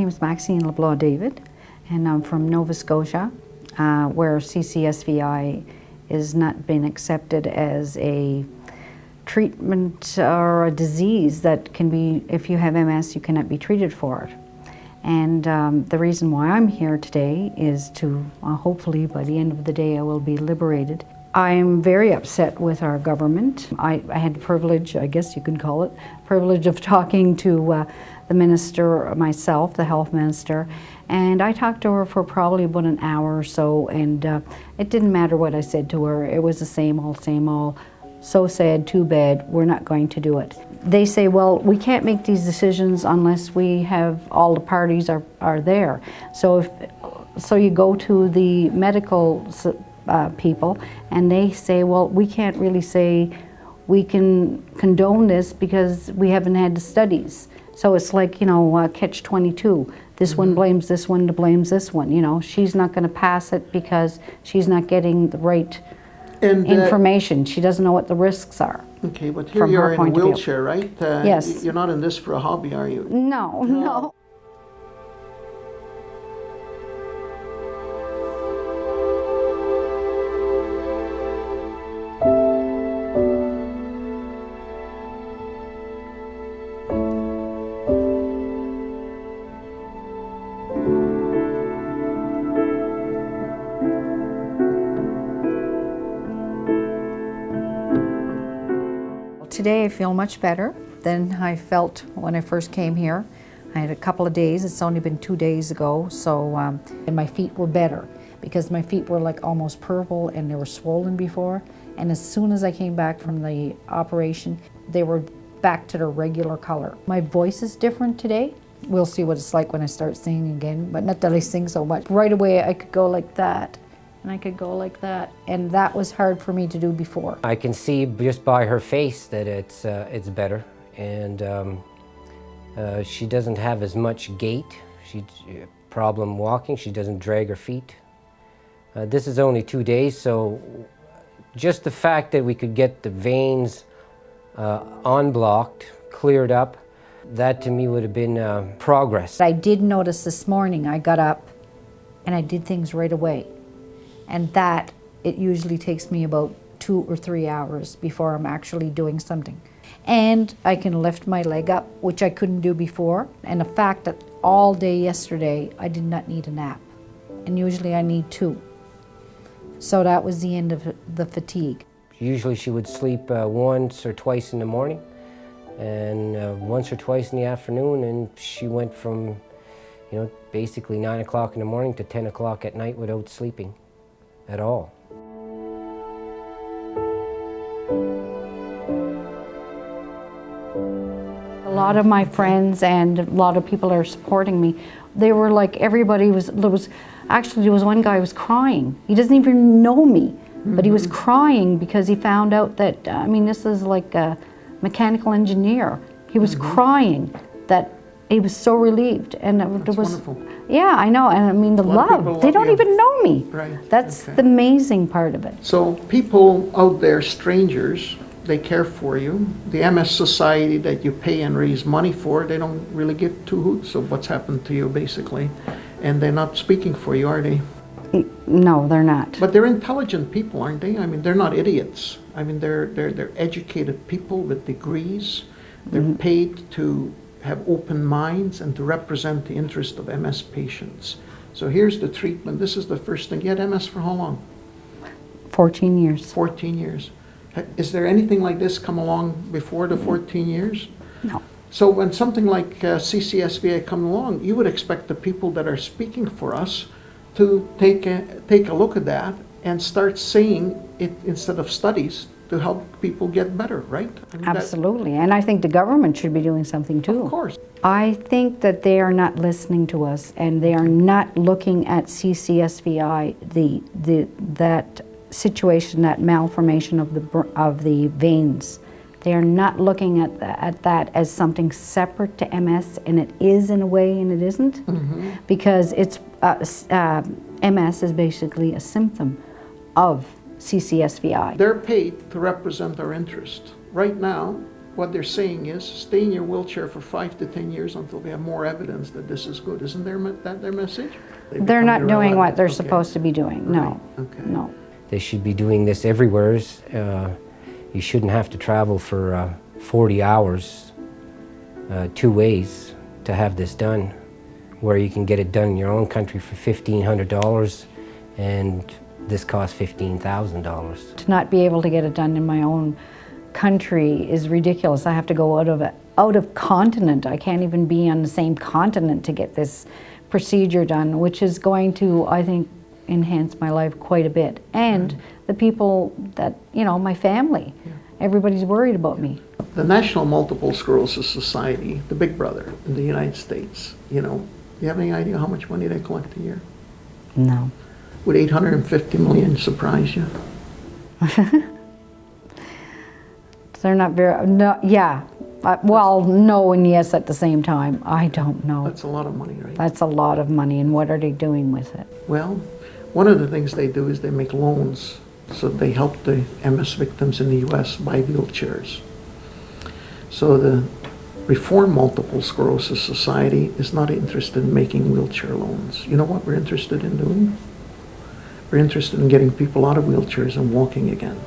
name is Maxine David, and I'm from Nova Scotia, where CCSVI is not been accepted as a treatment or a disease that can be, if you have MS, you cannot be treated for it. And the reason why I'm here today is to, hopefully by the end of the day I will be liberated. I'm very upset with our government. I had the privilege, I guess you could call it, privilege of talking to the minister myself, the health minister, and I talked to her for probably about an hour or so, and it didn't matter what I said to her. It was the same old, so sad, too bad, we're not going to do it. They say, well, we can't make these decisions unless we have all the parties are there. So you go to the medical people, and they say, well, we can't really say we can condone this because we haven't had the studies. So it's like, you know, catch-22. This one blames this one, blames this one. You know, she's not going to pass it because she's not getting the right information. She doesn't know what the risks are. Okay, but here you are in a wheelchair, right? Yes. You're not in this for a hobby, are you? No. Today I feel much better than I felt when I first came here. I had a couple of days, it's only been 2 days ago, so and my feet were better because my feet were like almost purple and they were swollen before, and as soon as I came back from the operation they were back to their regular color. My voice is different today. We'll see what it's like when I start singing again, but not that I sing so much. Right away I could go like that. And I could go like that, and that was hard for me to do before. I can see just by her face that it's better, and she doesn't have as much gait. She problem walking. She doesn't drag her feet. This is only 2 days, so just the fact that we could get the veins unblocked, cleared up, that to me would have been progress. I did notice this morning. I got up, and I did things right away. And that, it usually takes me about 2 or 3 hours before I'm actually doing something. And I can lift my leg up, which I couldn't do before. And the fact that all day yesterday, I did not need a nap. And usually I need 2. So that was the end of the fatigue. Usually she would sleep once or twice in the morning, and once or twice in the afternoon, and she went from, you know, basically 9 o'clock in the morning to 10 o'clock at night without sleeping at all. A lot of my friends and a lot of people are supporting me. They were like, everybody was, there was one guy who was crying. He doesn't even know me, but he was crying because he found out that, I mean, this is like a mechanical engineer. He was crying that he was so relieved, and That's wonderful. Yeah, I know, and I mean the love. They don't even know me. Right. That's the amazing part of it. So people out there, strangers, they care for you. The MS Society that you pay and raise money for, they don't really give 2 hoots of what's happened to you, basically. And they're not speaking for you, are they? No, they're not. But they're intelligent people, aren't they? I mean, they're not idiots. I mean, they're educated people with degrees. They're paid to have open minds and to represent the interest of MS patients. So here's the treatment. This is the first thing. You had MS for how long? 14 years. 14 years. Is there anything like this come along before the 14 years? No. So when something like CCSVA come along, you would expect the people that are speaking for us to take a look at that and start saying it instead of studies, to help people get better, right? I mean, absolutely, and I think the government should be doing something too. Of course. I think that they are not listening to us, and they are not looking at CCSVI, that situation, that malformation of the veins. They are not looking at that as something separate to MS, and it is in a way, and it isn't, because it's MS is basically a symptom of CCSVI. They're paid to represent our interest. Right now, what they're saying is stay in your wheelchair for 5 to 10 years until we have more evidence that this is good. Isn't that their message? They're not doing what they're Okay. supposed to be doing. No, Okay. no. They should be doing this everywhere. You shouldn't have to travel for 40 hours 2 ways to have this done, where you can get it done in your own country for $1,500 and this costs $15,000. To not be able to get it done in my own country is ridiculous. I have to go out of continent. I can't even be on the same continent to get this procedure done, which is going to, I think, enhance my life quite a bit. And the people that, you know, my family, everybody's worried about me. The National Multiple Sclerosis Society, the big brother in the United States, you know, you have any idea how much money they collect a year? No. Would 850 million surprise you? They're not very, no, yeah. Well, no and yes at the same time. I don't know. That's a lot of money, right? That's a lot of money, and what are they doing with it? Well, one of the things they do is they make loans, so they help the MS victims in the U.S. buy wheelchairs. So the Reformed Multiple Sclerosis Society is not interested in making wheelchair loans. You know what we're interested in doing? We're interested in getting people out of wheelchairs and walking again.